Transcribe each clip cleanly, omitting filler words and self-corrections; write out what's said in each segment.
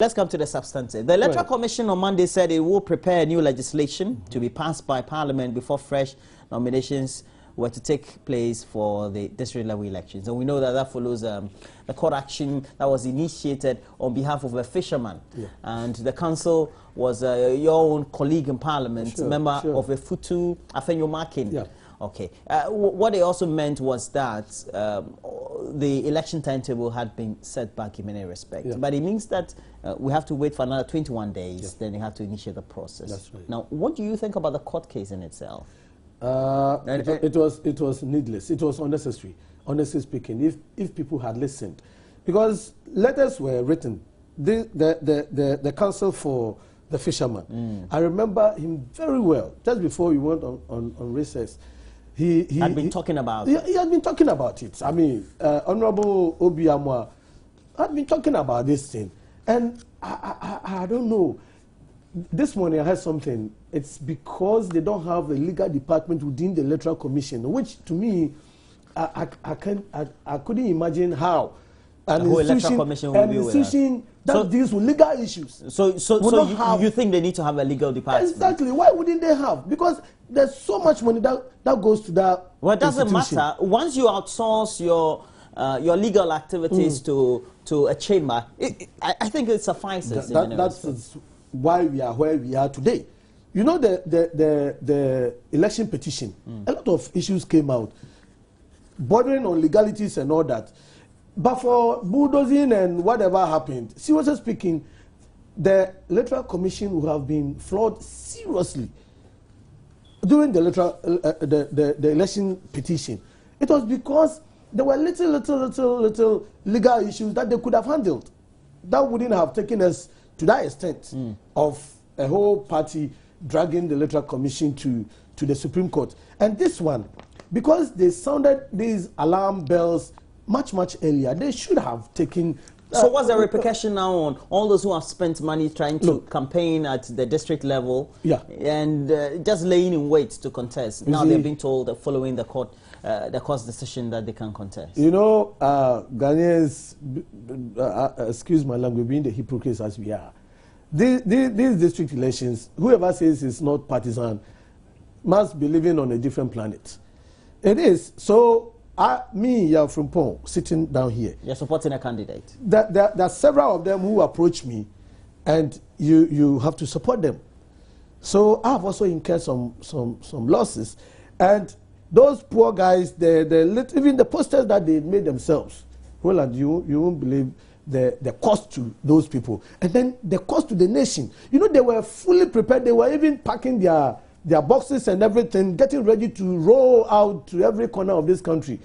Let's come to the substantive. The Electoral Commission on Monday said it will prepare new legislation to be passed by Parliament before fresh nominations were to take place for the district level elections. And we know that that follows the court action that was initiated on behalf of a fisherman. Yeah. And the council was your own colleague in Parliament, member of a Futu Afenyo Makin. Yeah. Okay. What they also meant was that the election timetable had been set back in many respects. Yeah. But it means that we have to wait for another 21 days, then you have to initiate the process. That's right. Now, what do you think about the court case in itself? It was needless. It was unnecessary, honestly speaking, if people had listened. Because letters were written. The counsel for the fisherman, I remember him very well, just before he went on recess. He had been talking about it. He had been talking about it. I mean, Honorable Obiamwa had been talking about this thing. And I don't know. This morning I heard something. It's because they don't have a legal department within the Electoral Commission, which to me, I couldn't imagine how an institution that deals with legal issues. So you think they need to have a legal department? Exactly. Why wouldn't they have? Because there's so much money that goes to that. Well, it doesn't matter. Once you outsource your legal activities to a chamber, I think it suffices. That's why we are where we are today. You know, the election petition, a lot of issues came out, bordering on legalities and all that. But for bulldozing and whatever happened, seriously speaking, the Electoral Commission would have been flawed seriously during the election petition. It was because there were little legal issues that they could have handled. That wouldn't have taken us to that extent of a whole party dragging the Electoral Commission to the Supreme Court. And this one, because they sounded these alarm bells much earlier, they should have taken... So what's the repercussion now on all those who have spent money trying to campaign at the district level and just laying in wait to contest? Now they're being told that following the court's decision that they can contest. You know, Ghanaians, excuse my language, being the hypocrites as we are, these district elections, whoever says it's not partisan must be living on a different planet. It is. So, from Pong, sitting down here. You're supporting a candidate. There are several of them who approach me, and you have to support them. So I have also incurred some losses, and those poor guys, even the posters that they made themselves, well, and you won't believe the cost to those people, and then the cost to the nation. You know, they were fully prepared. They were even packing their boxes and everything, getting ready to roll out to every corner of this country.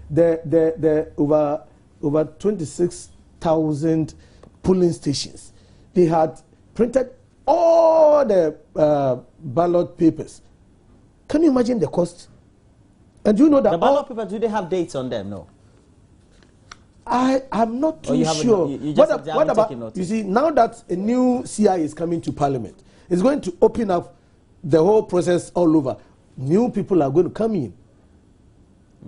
The over 26,000 polling stations. They had printed all the ballot papers. Can you imagine the cost? And do you know that the ballot papers, do they have dates on them? No. I'm not too sure. What about, you see, now that a new CI is coming to Parliament, it's going to open up the whole process all over. New people are going to come in.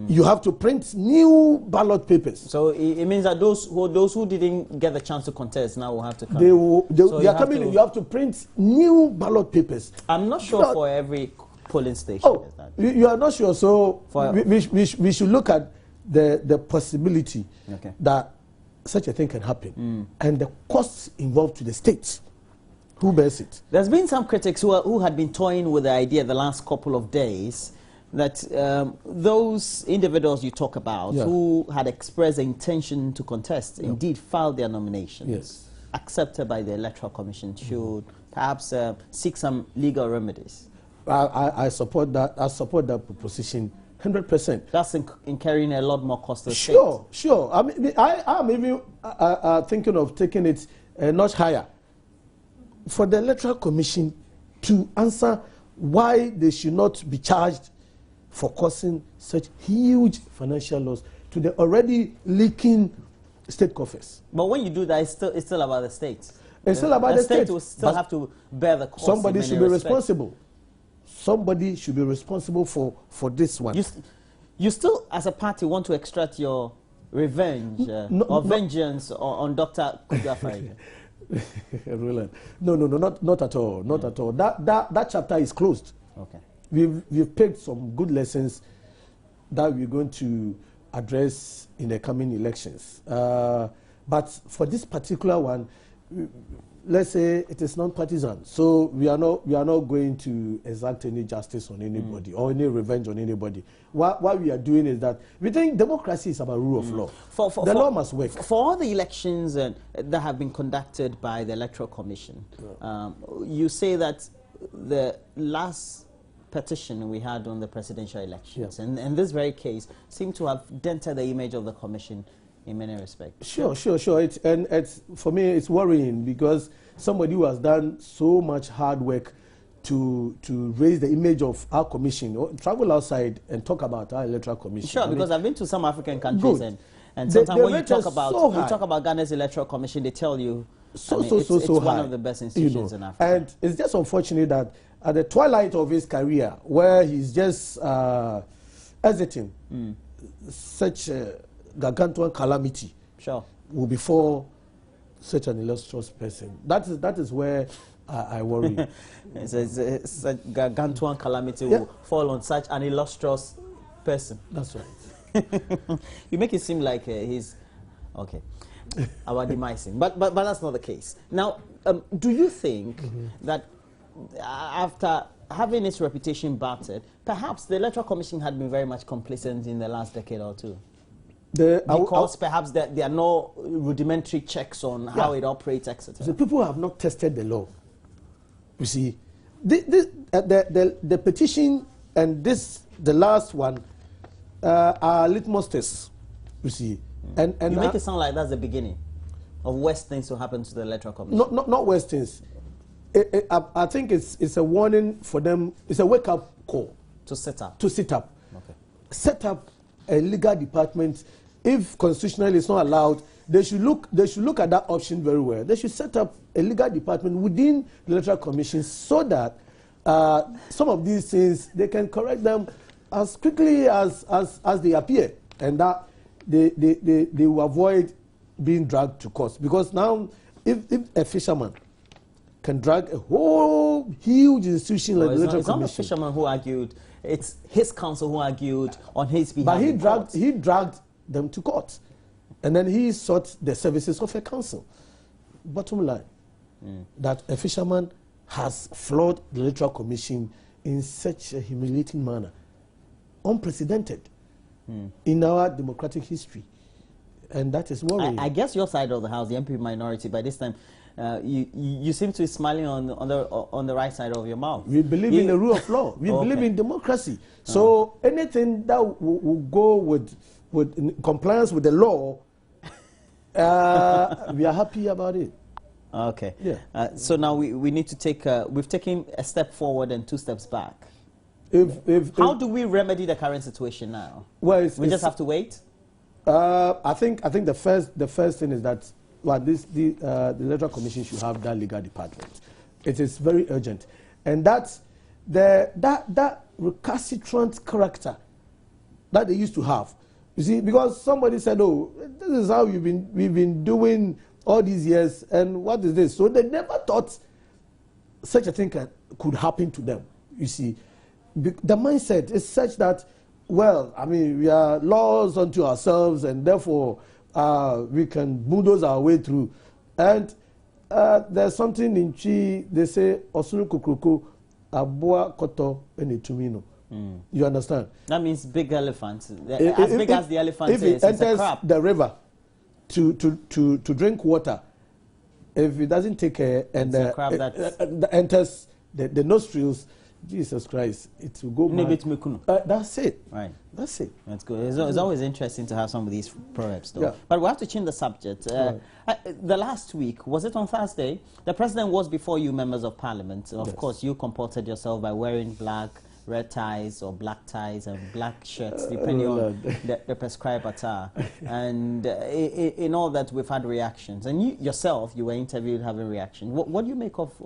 You have to print new ballot papers. So it means that those who didn't get the chance to contest now will have to come. They are coming in. You have to print new ballot papers. I'm not sure for every polling station. Oh, you are not sure. So we should look at the possibility that such a thing can happen and the costs involved to the states. Who bears it? There's been some critics who had been toying with the idea the last couple of days that those individuals you talk about who had expressed the intention to contest indeed filed their nominations accepted by the Electoral Commission should perhaps seek some legal remedies. I support that. I support that proposition 100%. That's incurring a lot more cost to the state. Sure. I mean, I'm even thinking of taking it a notch higher. For the Electoral Commission to answer why they should not be charged for causing such huge financial loss to the already leaking state coffers. But when you do that, it's still about the state. It's still about the state. The state will still have to bear the cost. Somebody should be responsible. Somebody should be responsible for this one. You still, as a party, want to extract your revenge or vengeance on Dr. Kudafari? Roland, no, not at all, not at all. That chapter is closed. Okay. We've picked some good lessons that we're going to address in the coming elections. But for this particular one, let's say it is non-partisan, so we are not going to exact any justice on anybody or any revenge on anybody. What we are doing is that we think democracy is about rule of law. The law must work. For all the elections that have been conducted by the Electoral Commission, you say that the last petition we had on the presidential elections, and this very case seemed to have dented the image of the Commission in many respects. Sure. It's for me, it's worrying because somebody who has done so much hard work to raise the image of our commission, or travel outside and talk about our Electoral Commission. Sure, because I've been to some African countries and sometimes when you talk about Ghana's Electoral Commission, they tell you it's one of the best institutions in Africa. And it's just unfortunate that at the twilight of his career, where he's just exiting, such a gargantuan calamity will befall such an illustrious person. That is where I worry. It's a gargantuan calamity will fall on such an illustrious person. That's right. You make it seem like he's okay. Our demising, but that's not the case. Now, do you think that after having its reputation battered, perhaps the Electoral Commission had been very much complacent in the last decade or two? Because perhaps there are no rudimentary checks on how it operates, etc. So people have not tested the law. You see, the petition and the last one are litmus tests. You see, and you make it sound like that's the beginning of worse things to happen to the Electoral Commission. Not worse things. I think it's a warning for them. It's a wake-up call to set up. Okay. Set up a legal department. If constitutionally it's not allowed, they should look at that option very well. They should set up a legal department within the Electoral Commission so that some of these things they can correct them as quickly as they appear, and that they will avoid being dragged to court. Because now, if a fisherman can drag a whole huge institution like the Electoral Commission. It's not the fisherman who argued, it's his counsel who argued on his behalf. But he dragged them to court. And then he sought the services of a counsel. Bottom line, that a fisherman has flawed the Electoral Commission in such a humiliating manner, unprecedented in our democratic history. And that is worrying. I guess your side of the house, the MP minority, by this time, you seem to be smiling on the right side of your mouth. We believe in the rule of law. We believe in democracy. So anything that will go with compliance with the law, we are happy about it. Okay. Yeah. So now we need to take. We've taken a step forward and 2 steps back. How do we remedy the current situation now? Well, we just have to wait. I think the first thing is that the Electoral Commission should have that legal department. It is very urgent, and that's that recalcitrant character that they used to have. You see, because somebody said, "Oh, this is how we've been doing all these years," and what is this? So they never thought such a thing could happen to them. You see, the mindset is such that, well, I mean, we are laws unto ourselves, and therefore we can bulldoze our way through. And there's something in Chi, they say, Osuru Kukuruku, Abua Koto, Enitumino. You understand? That means big elephants. As big as the elephant is, if it enters it's a crab. The river to drink water, if it doesn't take care and enters the nostrils, Jesus Christ, it will go mad. That's it. Right. That's it. That's good. It's always interesting to have some of these proverbs, though. Yeah. But we have to change the subject. The last week, was it on Thursday? The president was before you, members of parliament. Of course, you comported yourself by wearing black, red ties or black ties and black shirts, depending on the prescribed attire. And in all that, we've had reactions. And you yourself, you were interviewed having reactions. What do you make of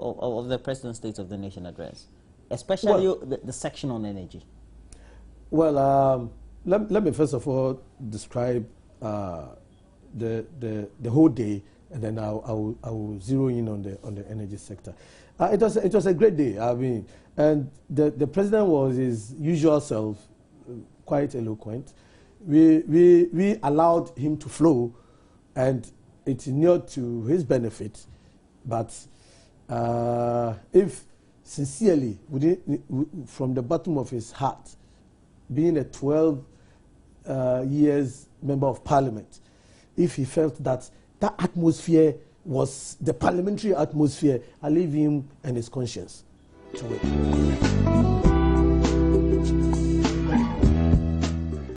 the President's State of the Nation address? Especially the section on energy. Well, let me first of all describe the whole day, and then I will zero in on the energy sector. It was a great day. I mean, and the president was his usual self, quite eloquent. We allowed him to flow, and it's not to his benefit, but if sincerely, from the bottom of his heart, being a 12 years member of parliament, if he felt that atmosphere was the parliamentary atmosphere, I leave him and his conscience to it.